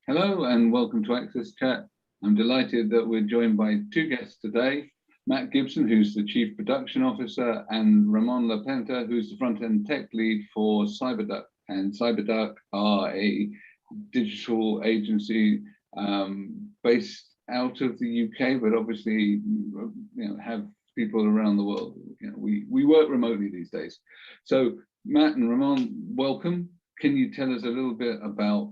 Hello and welcome to Access Chat. I'm delighted that we're joined by two guests today, Matt Gibson, who's the Chief Production Officer, and Ramon Lapenta, who's the front-end tech lead for CyberDuck. And CyberDuck are a digital agency based out of the UK, but obviously have people around the world. We work remotely these days. So Matt and Ramon, welcome. Can you tell us a little bit about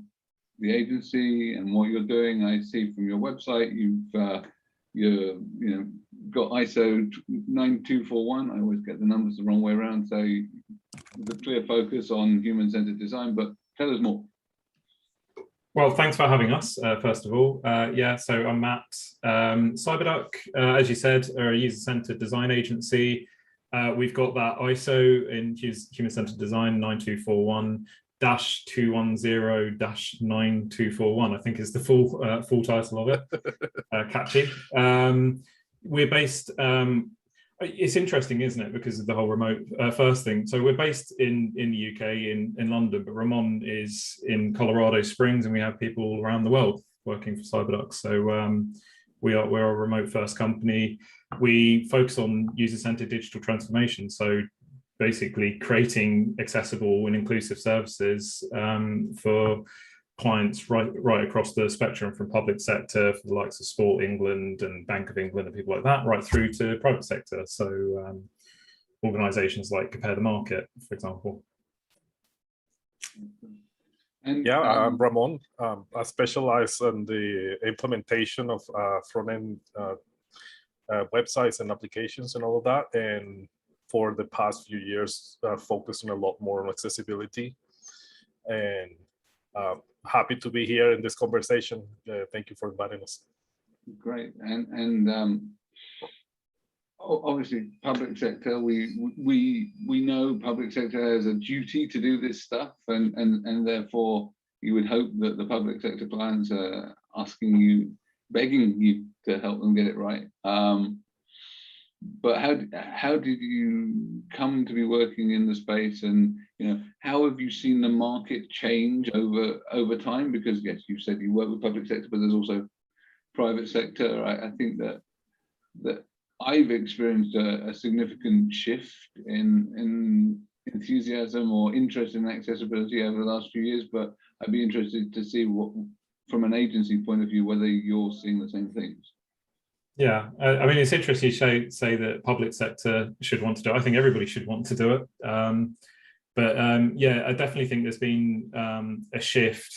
the agency and what you're doing? I see from your website you've got ISO 9241. I always get the numbers the wrong way around. So the clear focus on human-centered design, but tell us more. Well, thanks for having us, first of all. So I'm Matt. CyberDuck, as you said, are a user-centered design agency. We've got that ISO in human-centered design 9241-210-9241, I think is the full title of it. Catchy. We're based, it's interesting, isn't it, because of the whole remote first thing. So we're based in the UK, in London, but Ramon is in Colorado Springs, and we have people around the world working for CyberDuck. So we're a remote first company. We focus on user-centered digital transformation. So basically creating accessible and inclusive services for clients right across the spectrum, from public sector for the likes of Sport England and Bank of England and people like that, right through to private sector. So organizations like Compare the Market, for example. And I'm Ramon. I specialize in the implementation of front-end websites and applications and all of that. And for the past few years, focusing a lot more on accessibility. And happy to be here in this conversation. Thank you for inviting us. Great. And obviously, public sector, we know public sector has a duty to do this stuff, and therefore you would hope that the public sector clients are asking you, begging you to help them get it right. But how did you come to be working in the space, and how have you seen the market change over time? Because yes, you said you work with public sector, but there's also private sector. I think that I've experienced a significant shift in enthusiasm or interest in accessibility over the last few years. But I'd be interested to see what, from an agency point of view, whether you're seeing the same things. Yeah, I mean, it's interesting you say that public sector should want to do it. I think everybody should want to do it. Yeah, I definitely think there's been a shift,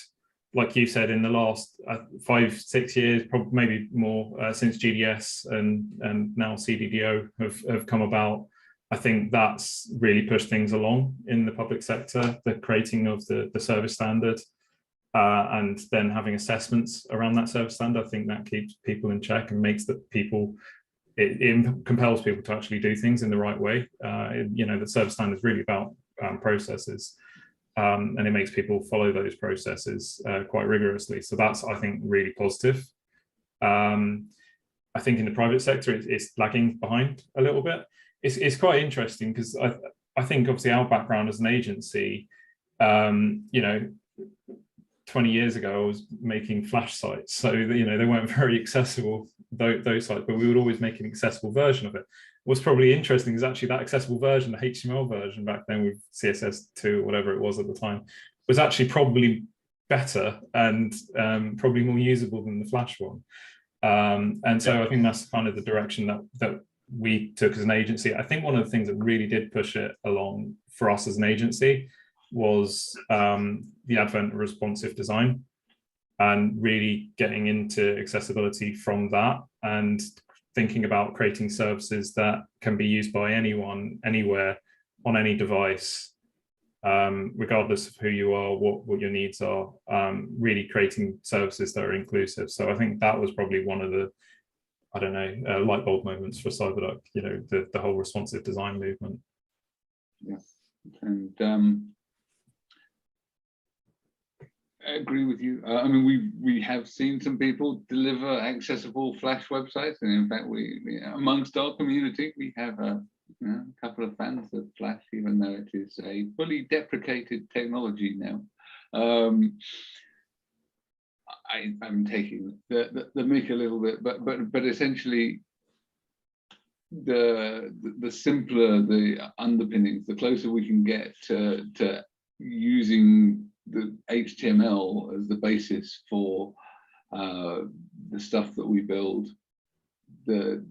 like you said, in the last 5-6 years, probably maybe more, since GDS and now CDDO have come about. I think that's really pushed things along in the public sector, the creating of the service standard. And then having assessments around that service standard. I think that keeps people in check and makes it compels people to actually do things in the right way. The service standard is really about processes, and it makes people follow those processes quite rigorously. So that's, I think, really positive. I think in the private sector, it's lagging behind a little bit. It's quite interesting because I think obviously our background as an agency, 20 years ago, I was making Flash sites, so they weren't very accessible, those sites, but we would always make an accessible version of it. What's probably interesting is actually that accessible version, the HTML version back then with CSS2 or whatever it was at the time, was actually probably better and probably more usable than the Flash one. And so I think that's kind of the direction that we took as an agency. I think one of the things that really did push it along for us as an agency was the advent of responsive design, and really getting into accessibility from that, and thinking about creating services that can be used by anyone, anywhere, on any device, regardless of who you are, what your needs are, really creating services that are inclusive. So I think that was probably one of the, light bulb moments for CyberDuck, the whole responsive design movement. Yeah, and I agree with you. I mean, we have seen some people deliver accessible Flash websites, and in fact, we amongst our community, we have a couple of fans of Flash, even though it is a fully deprecated technology now. I'm taking the mick a little bit, but essentially the simpler the underpinnings, the closer we can get to using the HTML as the basis for the stuff that we build,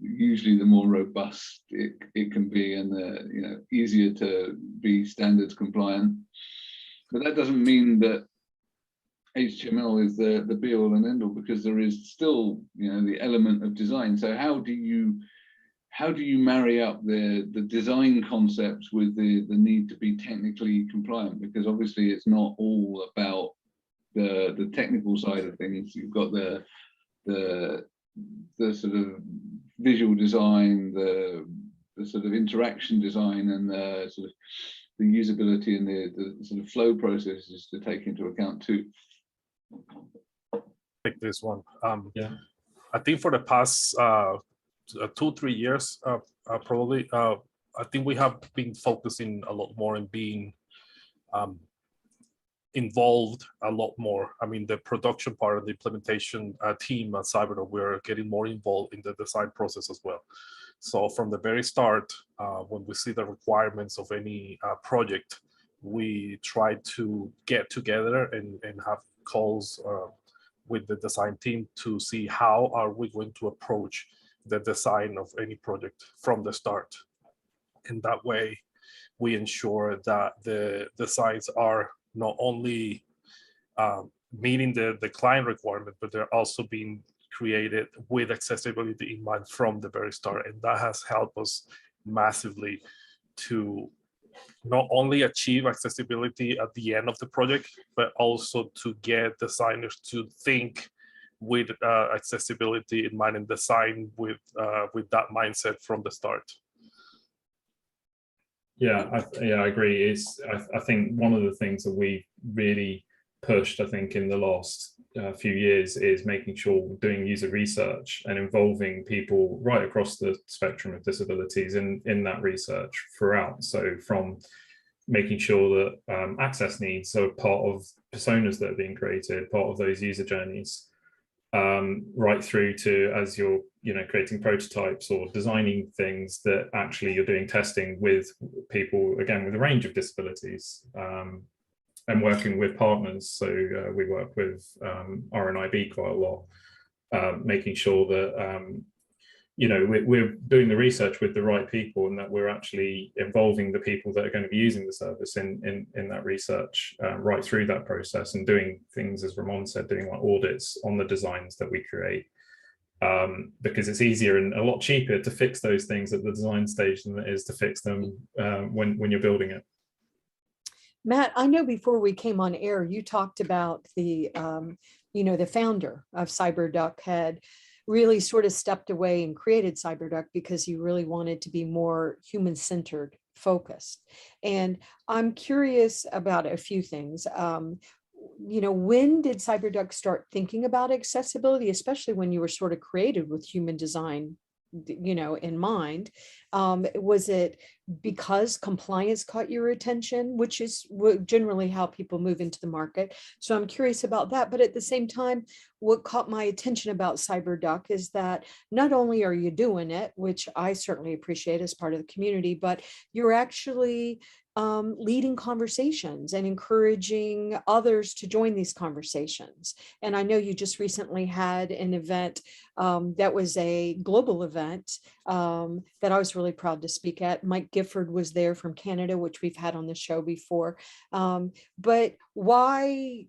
usually the more robust it can be, and the easier to be standards compliant. But that doesn't mean that HTML is the be all and end all, because there is still the element of design. So how do you marry up the design concepts with the need to be technically compliant? Because obviously it's not all about the technical side of things. You've got the sort of visual design, the sort of interaction design, and the sort of the usability and the sort of flow processes to take into account too. Take this one. Yeah. I think for the past 2-3 years, probably, I think we have been focusing a lot more in being involved a lot more. I mean, the production part of the implementation team at CyberDoc, we're getting more involved in the design process as well. So from the very start, when we see the requirements of any project, we try to get together and have calls with the design team to see how are we going to approach the design of any project from the start. And that way, we ensure that the designs are not only meeting the client requirement, but they're also being created with accessibility in mind from the very start. And that has helped us massively to not only achieve accessibility at the end of the project, but also to get designers to think with accessibility in mind and design with that mindset from the start. Yeah, I agree. I think one of the things that we really pushed, I think, in the last few years is making sure we're doing user research and involving people right across the spectrum of disabilities in that research throughout. So from making sure that access needs are part of personas that are being created, part of those user journeys, right through to as you're creating prototypes or designing things that actually you're doing testing with people, again, with a range of disabilities, and working with partners. So we work with RNIB quite a lot, making sure that we're doing the research with the right people, and that we're actually involving the people that are going to be using the service in that research right through that process, and doing things, as Ramon said, doing like audits on the designs that we create, because it's easier and a lot cheaper to fix those things at the design stage than it is to fix them when you're building it. Matt, I know before we came on air, you talked about the founder of CyberDoc had really sort of stepped away and created CyberDoc because he really wanted to be more human-centered focused. And I'm curious about a few things. When did CyberDoc start thinking about accessibility, especially when you were sort of created with human design, in mind? Was it because compliance caught your attention, which is generally how people move into the market? So I'm curious about that. But at the same time, what caught my attention about CyberDoc is that not only are you doing it, which I certainly appreciate as part of the community, but you're actually leading conversations and encouraging others to join these conversations. And I know you just recently had an event that was a global event that I was really proud to speak at. Mike Gifford was there from Canada, which we've had on the show before. But why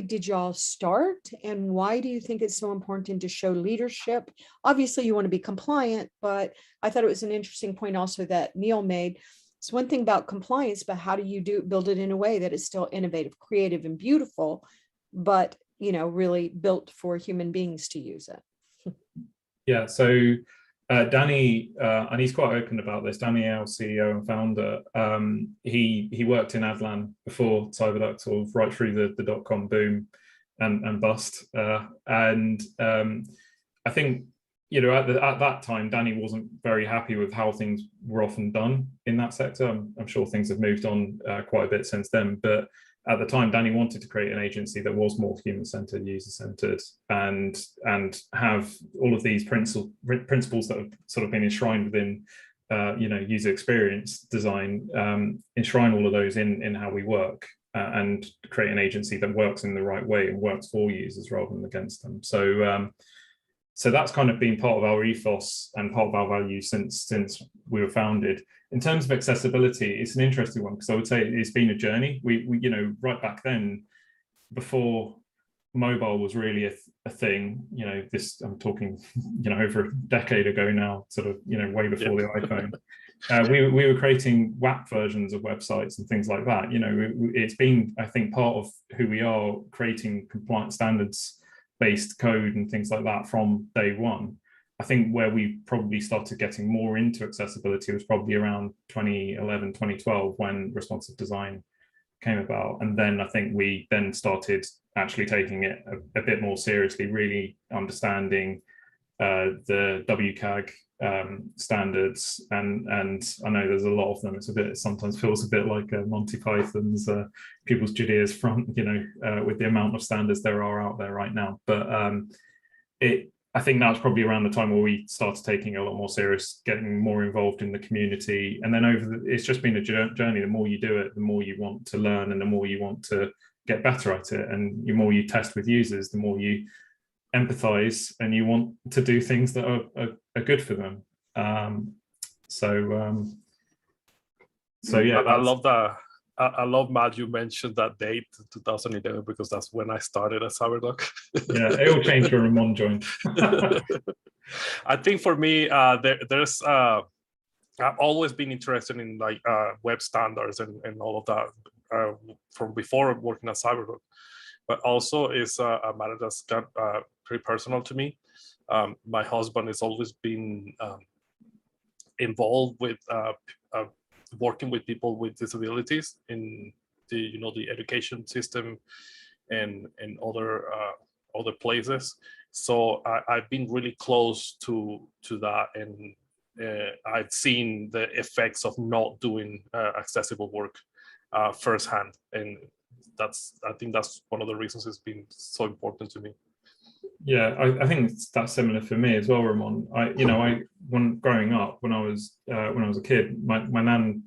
did y'all start, and why do you think it's so important to show leadership? Obviously you want to be compliant, but I thought it was an interesting point also that Neil made. It's one thing about compliance, but how do you build it in a way that is still innovative, creative, and beautiful, but really built for human beings to use it? Yeah, so Danny, and he's quite open about this, Danny, our CEO and founder, he worked in Adlan before CyberDoc, sort of right through the dot-com boom and bust. And I think, at that time, Danny wasn't very happy with how things were often done in that sector. I'm sure things have moved on quite a bit since then, but at the time, Danny wanted to create an agency that was more human-centered, user-centered, and have all of these principles that have sort of been enshrined within user experience design, enshrine all of those in how we work, and create an agency that works in the right way and works for users rather than against them. So that's kind of been part of our ethos and part of our values since we were founded. In terms of accessibility, it's an interesting one, because I would say it's been a journey. We right back then, before mobile was really a thing, I'm talking, over a decade ago now, sort of, way before the iPhone. We were creating WAP versions of websites and things like that. It's been, I think, part of who we are, creating compliant standards-based code and things like that from day one. I think where we probably started getting more into accessibility was probably around 2011, 2012, when responsive design came about. And then I think we then started actually taking it a bit more seriously, really understanding the WCAG standards, and I know there's a lot of them. It sometimes feels a bit like Monty Python's People's Judea's Front, with the amount of standards there are out there right now. But I think that's probably around the time where we started taking it a lot more serious, getting more involved in the community. And then it's just been a journey. The more you do it, the more you want to learn, and the more you want to get better at it. And the more you test with users, the more you empathize, and you want to do things that are good for them. So yeah, I love that. I love, Matt, you mentioned that date, 2011, because that's when I started at CyberDoc. Yeah, it all changed when Ramon joined. I think for me, there's I've always been interested in web standards and all of that from before working at CyberDoc, but also is a matter that's got pretty personal to me. My husband has always been involved with working with people with disabilities in the education system and other places. So I've been really close to that, and I've seen the effects of not doing accessible work firsthand, and I think that's one of the reasons it's been so important to me. Yeah, I think that's similar for me as well, Ramon. When growing up, when I was a kid, my nan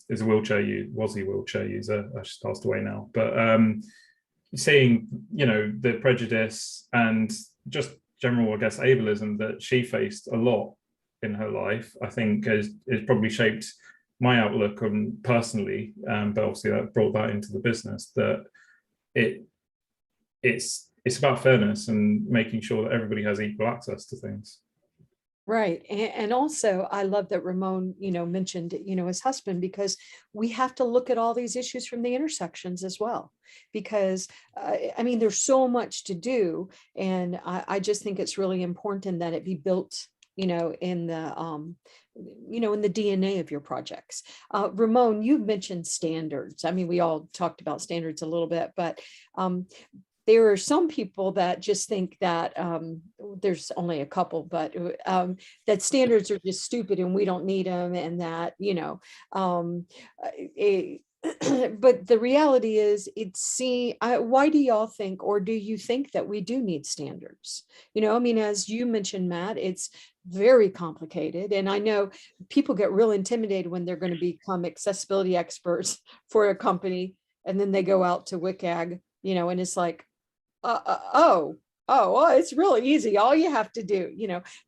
was a wheelchair user. She's passed away now. But seeing the prejudice and just general, I guess, ableism that she faced a lot in her life, I think has probably shaped my outlook on personally. But obviously that brought that into the business. That it's about fairness and making sure that everybody has equal access to things. Right. And also, I love that Ramon, mentioned, his husband, because we have to look at all these issues from the intersections as well, because, there's so much to do. And I just think it's really important that it be built, in the, in the DNA of your projects. Ramon, you've mentioned standards. we all talked about standards a little bit, but there are some people that just think that there's only a couple, but that standards are just stupid and we don't need them, and that, but the reality is, why do y'all think, or do you think that we do need standards? As you mentioned, Matt, it's very complicated. And I know people get real intimidated when they're going to become accessibility experts for a company, and then they go out to WCAG, and it's like, it's really easy. All you have to do,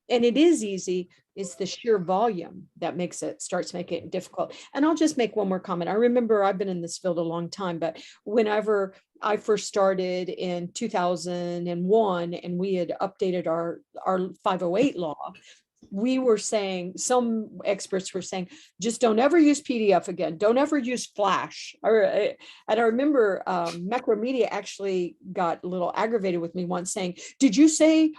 and it is easy. It's the sheer volume that starts making it difficult. And I'll just make one more comment. I remember, I've been in this field a long time, but whenever I first started in 2001, and we had updated our 508 law, we were saying, some experts were saying, just don't ever use PDF again. Don't ever use Flash. And I remember Macromedia actually got a little aggravated with me once, saying,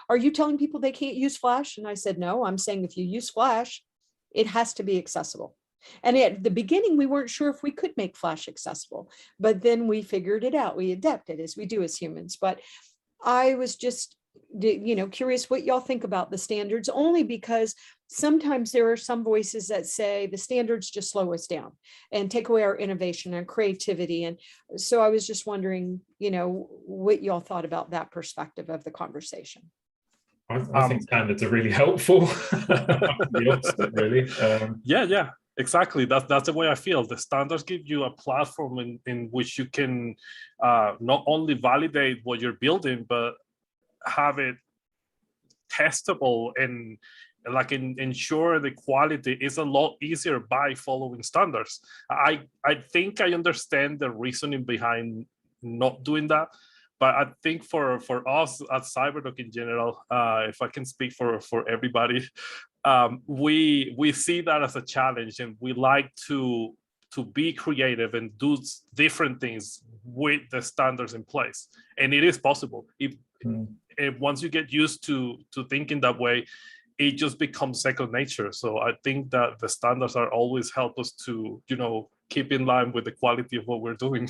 are you telling people they can't use Flash? And I said, no, I'm saying if you use Flash, it has to be accessible. And at the beginning, we weren't sure if we could make Flash accessible, but then we figured it out. We adapted, as we do as humans. But I was just curious what y'all think about the standards, only because sometimes there are some voices that say the standards just slow us down and take away our innovation and creativity. And so I was just wondering, what y'all thought about that perspective of the conversation. I think standards are really helpful. The opposite, really. Yeah, exactly. That's the way I feel. The standards give you a platform in which you can not only validate what you're building, but have it testable and ensure the quality is a lot easier by following standards. I think I understand the reasoning behind not doing that. But I think for us at CyberDoc in general, if I can speak for everybody, we see that as a challenge, and we like to be creative and do different things with the standards in place. And it is possible. If once you get used to thinking that way, it just becomes second nature. So I think that the standards are always help us to, keep in line with the quality of what we're doing.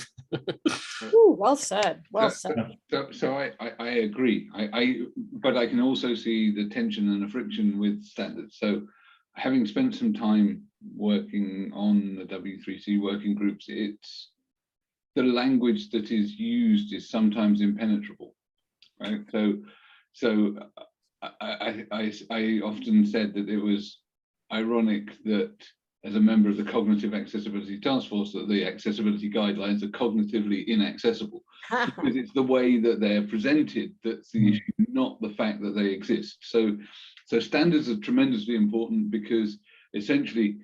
Ooh, well said. Well said. So I agree. But I can also see the tension and the friction with standards. So having spent some time working on the W3C working groups, it's the language that is used is sometimes impenetrable, right? So I often said that it was ironic that as a member of the Cognitive Accessibility Task Force, that the accessibility guidelines are cognitively inaccessible, because it's the way that they're presented that's the issue, not the fact that they exist. So standards are tremendously important, because essentially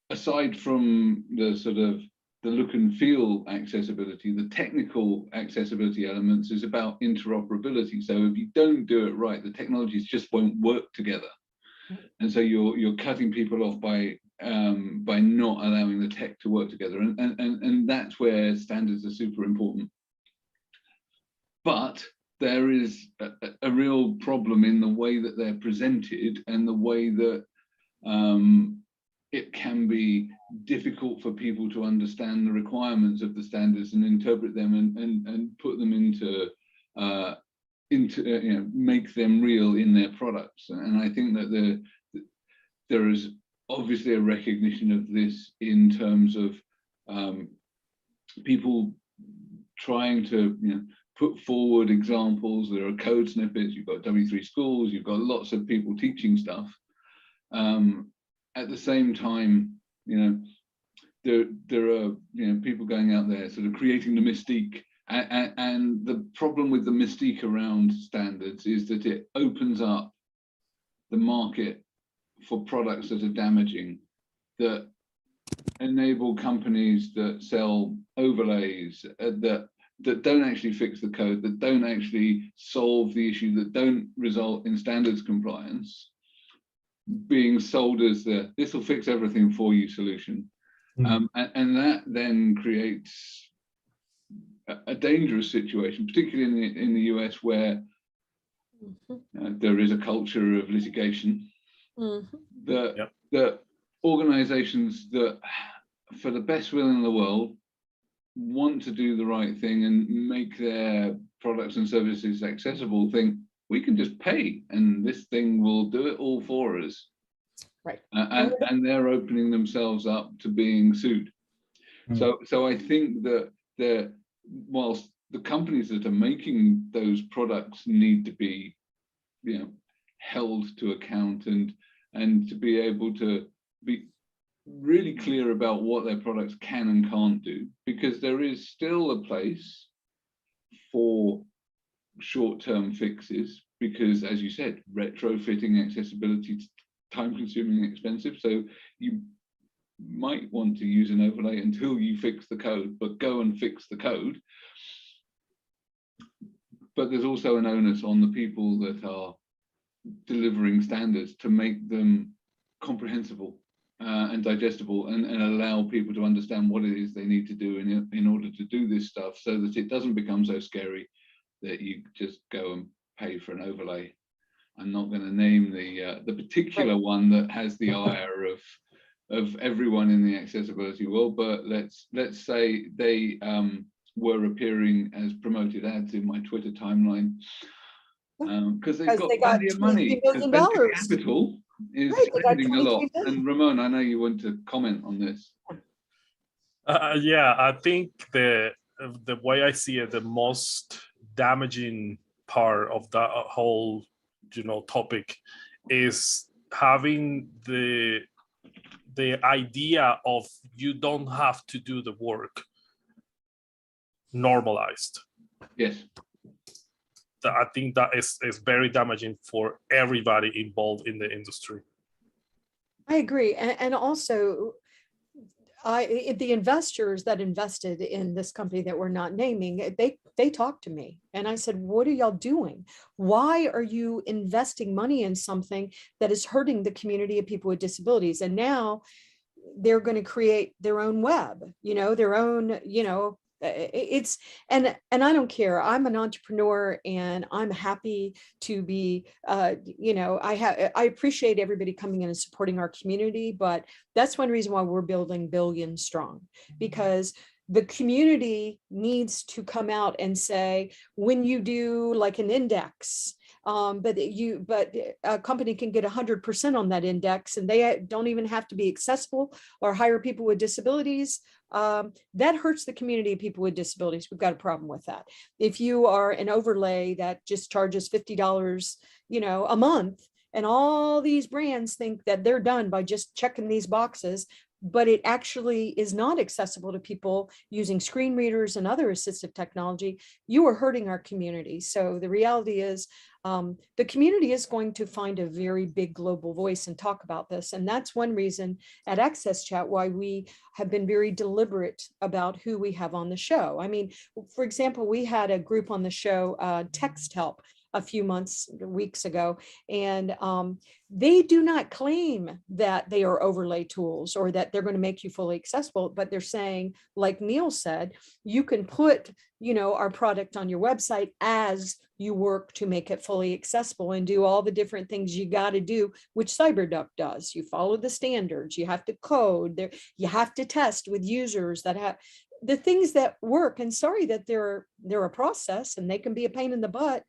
aside from the sort of the look and feel accessibility, the technical accessibility elements is about interoperability. So if you don't do it right, the technologies just won't work together. And so you're cutting people off by not allowing the tech to work together, and that's where standards are super important. But there is a real problem in the way that they're presented, and the way that it can be difficult for people to understand the requirements of the standards and interpret them and put them into make them real in their products. And I think that there is obviously a recognition of this in terms of people trying to put forward examples. There are code snippets, you've got W3 schools, you've got lots of people teaching stuff. At the same time, there are people going out there sort of creating the mystique. And the problem with the mystique around standards is that it opens up the market for products that are damaging, that enable companies that sell overlays that don't actually fix the code, that don't actually solve the issue, that don't result in standards compliance, being sold as this will fix everything for you solution. And that then creates a dangerous situation, particularly in the US, where there is a culture of litigation. That organizations that, for the best will in the world, want to do the right thing and make their products and services accessible, think we can just pay and this thing will do it all for us. Right. And they're opening themselves up to being sued. So I think that whilst the companies that are making those products need to be held to account and to be able to be really clear about what their products can and can't do, because there is still a place for short-term fixes, because as you said, retrofitting accessibility is time-consuming and expensive. So you might want to use an overlay until you fix the code, but go and fix the code. But there's also an onus on the people that are delivering standards to make them comprehensible and digestible, and allow people to understand what it is they need to do in order to do this stuff, so that it doesn't become so scary that you just go and pay for an overlay. I'm not going to name the particular one that has the ire of everyone in the accessibility world, but let's say they were appearing as promoted ads in my Twitter timeline because they've Because got they got plenty of money. $23 'Cause million. venture capital is Right, they got spending a lot. 23 million. And Ramon, I know you want to comment on this. Yeah, I think the way I see it, the most damaging part of that whole, topic is having the idea of you don't have to do the work normalized. Yes. I think that is very damaging for everybody involved in the industry. I agree. And also, the investors that invested in this company that we're not naming, they talked to me and I said, what are y'all doing? Why are you investing money in something that is hurting the community of people with disabilities? And now they're going to create their own web, their own, it's, and I don't care. I'm an entrepreneur and I'm happy to be, I appreciate everybody coming in and supporting our community, but that's one reason why we're building Billion Strong, because the community needs to come out and say, when you do like an index, but a company can get 100% on that index and they don't even have to be accessible or hire people with disabilities. That hurts the community of people with disabilities. We've got a problem with that. If you are an overlay that just charges $50, a month, and all these brands think that they're done by just checking these boxes, but it actually is not accessible to people using screen readers and other assistive technology, you are hurting our community. So the reality is, the community is going to find a very big global voice and talk about this. And that's one reason at Access Chat why we have been very deliberate about who we have on the show. I mean, for example, we had a group on the show, Text Help, a few weeks ago, and they do not claim that they are overlay tools or that they're going to make you fully accessible, but they're saying, like Neil said, you can put, our product on your website as you work to make it fully accessible and do all the different things you got to do, which CyberDuck does. You follow the standards, you have to code there, you have to test with users that have the things that work. And sorry that they're a process and they can be a pain in the butt,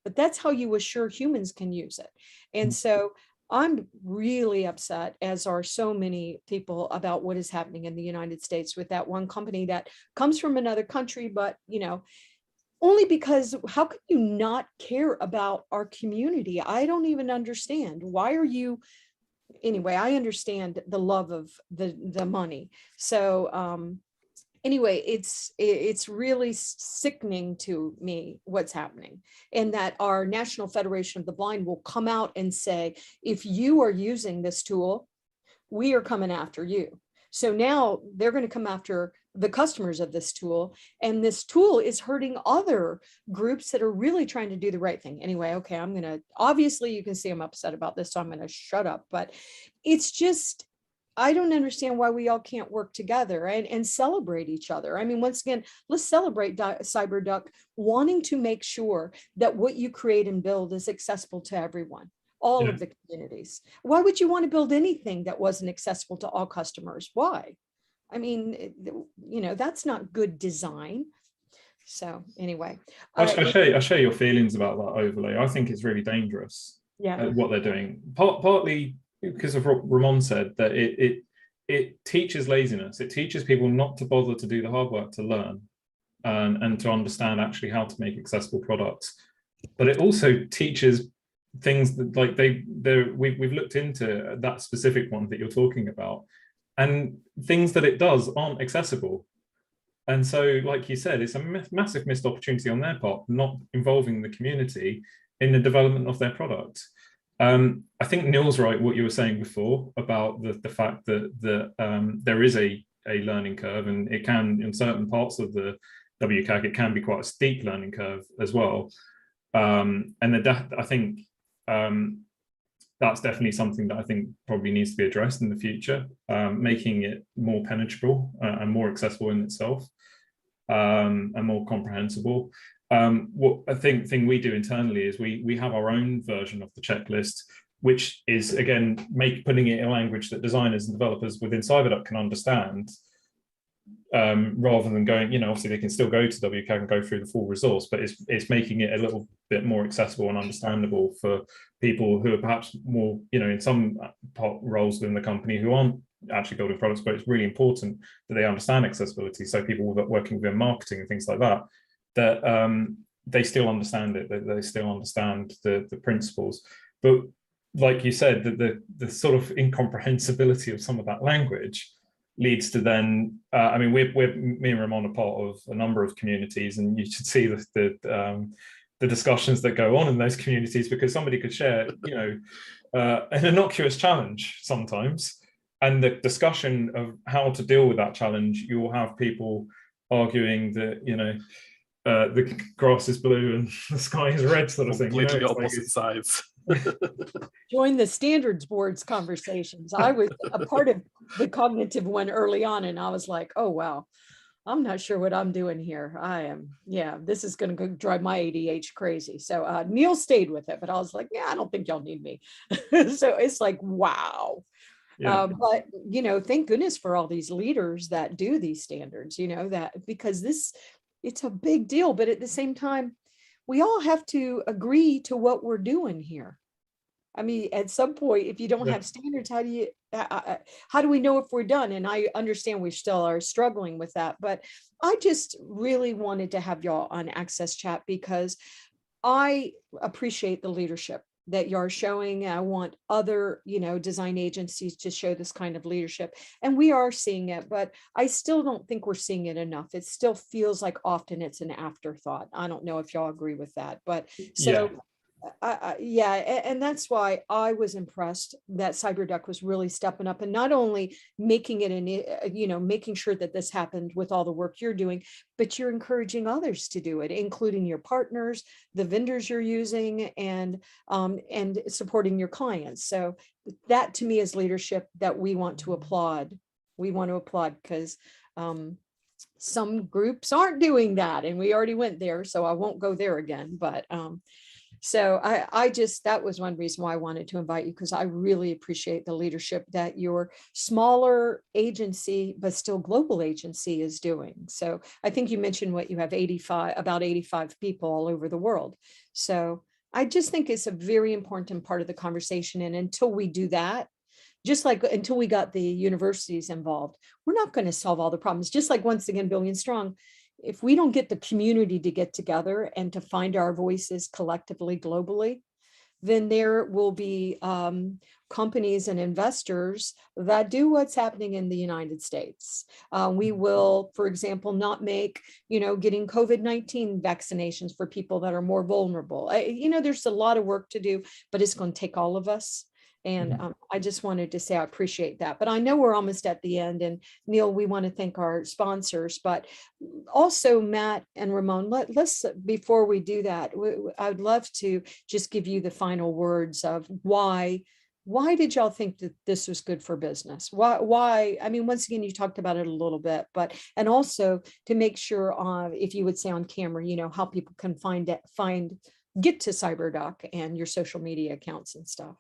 but that's how you assure humans can use it. And so I'm really upset, as are so many people, about what is happening in the United States with that one company that comes from another country, but, only because how could you not care about our community? I don't even understand. Why are you, anyway, I understand the love of the money. So, anyway, it's really sickening to me what's happening, and that our National Federation of the Blind will come out and say, if you are using this tool, we are coming after you. So now they're going to come after the customers of this tool, and this tool is hurting other groups that are really trying to do the right thing. Anyway, okay, obviously you can see I'm upset about this, so I'm going to shut up, but it's just, I don't understand why we all can't work together and celebrate each other. I mean, once again, let's celebrate CyberDuck wanting to make sure that what you create and build is accessible to everyone, all of the communities. Why would you want to build anything that wasn't accessible to all customers? Why? I mean, that's not good design. So anyway. I share your feelings about that overlay. I think it's really dangerous, what they're doing. Partly because of what Ramon said, that it teaches laziness. It teaches people not to bother to do the hard work to learn and to understand actually how to make accessible products. But it also teaches things that, like, we've looked into that specific one that you're talking about, and things that it does aren't accessible. And so, like you said, it's a massive missed opportunity on their part, not involving the community in the development of their product. I think Neil's right, what you were saying before about the fact that there is a learning curve, and it can, in certain parts of the WCAG, it can be quite a steep learning curve as well. And I think that's definitely something that I think probably needs to be addressed in the future, making it more penetrable and more accessible in itself, and more comprehensible. What I think we do internally is we have our own version of the checklist, which is, again, putting it in a language that designers and developers within CyberDuck can understand, rather than going, obviously they can still go to WCAG and go through the full resource, but it's making it a little bit more accessible and understandable for people who are perhaps more, in some roles within the company who aren't actually building products, but it's really important that they understand accessibility. So people working within marketing and things like that, they still understand it, that they still understand the principles. But like you said, the sort of incomprehensibility of some of that language leads to then, me and Ramon are part of a number of communities, and you should see the discussions that go on in those communities, because somebody could share, an innocuous challenge sometimes, and the discussion of how to deal with that challenge, you will have people arguing that, the grass is blue and the sky is red, sort of thing. Completely opposite sides. Join the standards boards conversations. I was a part of the cognitive one early on, and I was like, oh, wow, I'm not sure what I'm doing here. This is going to drive my ADH crazy. So Neil stayed with it, but I was like, yeah, I don't think y'all need me. So it's like, wow. Yeah. But, thank goodness for all these leaders that do these standards, that because it's a big deal. But at the same time, we all have to agree to what we're doing here. I mean, at some point, if you don't have standards, how do we know if we're done? And I understand we still are struggling with that, but I just really wanted to have y'all on Access Chat because I appreciate the leadership that you're showing. I want other, design agencies to show this kind of leadership, and we are seeing it, but I still don't think we're seeing it enough. It still feels like often it's an afterthought. I don't know if y'all agree with that, but so and that's why I was impressed that CyberDuck was really stepping up and not only making it making sure that this happened with all the work you're doing, but you're encouraging others to do it, including your partners, the vendors you're using, and supporting your clients. So that to me is leadership that we want to applaud. We want to applaud because some groups aren't doing that, and we already went there, so I won't go there again. But so that was one reason why I wanted to invite you, because I really appreciate the leadership that your smaller agency, but still global agency is doing. So I think you mentioned what you have about 85 people all over the world. So I just think it's a very important part of the conversation. And until we do that, just like until we got the universities involved, we're not going to solve all the problems. Just like, once again, Billion Strong, if we don't get the community to get together and to find our voices collectively, globally, then there will be companies and investors that do what's happening in the United States. We will, for example, not make, getting COVID-19 vaccinations for people that are more vulnerable. There's a lot of work to do, but it's going to take all of us. And I just wanted to say I appreciate that. But I know we're almost at the end. And Neil, we want to thank our sponsors, but also Matt and Ramon, let's before we do that, I'd love to just give you the final words of why did y'all think that this was good for business? Why? I mean, once again, you talked about it a little bit, and also to make sure if you would say on camera, how people can get to CyberDuck and your social media accounts and stuff.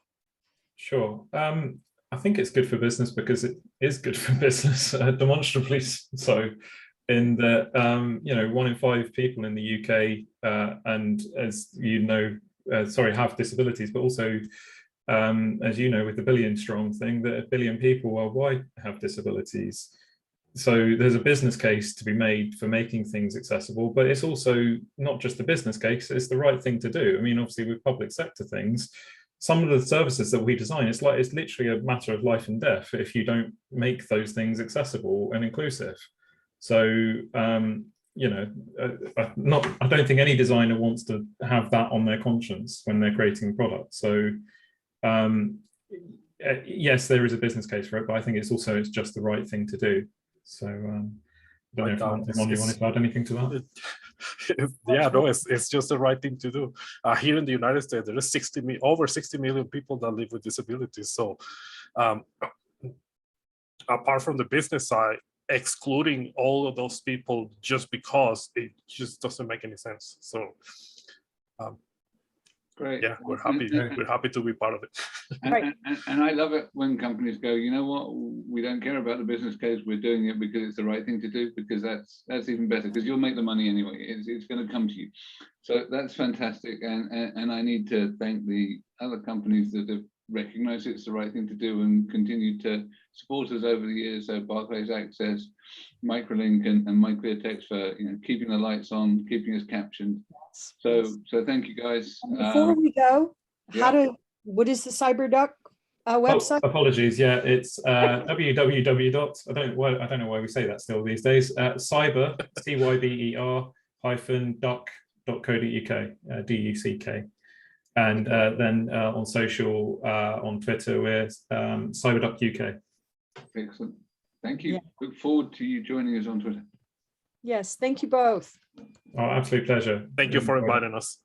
Sure. I think it's good for business because it is good for business, demonstrably so, in that, 1 in 5 people in the UK, and as have disabilities, but also, as with the Billion Strong thing, that 1 billion people worldwide have disabilities. So there's a business case to be made for making things accessible, but it's also not just the business case, it's the right thing to do. I mean, obviously with public sector things, some of the services that we design, it's literally a matter of life and death if you don't make those things accessible and inclusive. So, I don't think any designer wants to have that on their conscience when they're creating products. So, yes, there is a business case for it, but I think it's just the right thing to do. So, I don't know if you wanted to add anything to that. Yeah, no, it's just the right thing to do. Here in the United States, there is over 60 million people that live with disabilities. So apart from the business side, excluding all of those people just because it just doesn't make any sense. So Great. Yeah, we're happy. We're happy to be part of it. And I love it when companies go, you know what, we don't care about the business case, we're doing it because it's the right thing to do, because that's even better, because you'll make the money anyway. It's going to come to you. So that's fantastic. And I need to thank the other companies that have recognized it's the right thing to do and continue to support us over the years. So Barclays Access, Microlink, and MyClearText for keeping the lights on, keeping us captioned. So thank you guys. Before we go, what is the CyberDuck website? Oh, apologies. Yeah, it's www. I don't know why we say that still these days. Cyber cyber-duck.co.uk, DUCK. And then on social, on Twitter, we're CyberDuck UK. Excellent. Thank you. Yeah. Look forward to you joining us on Twitter. Yes, thank you both. Oh, absolute pleasure. Thank you for inviting us.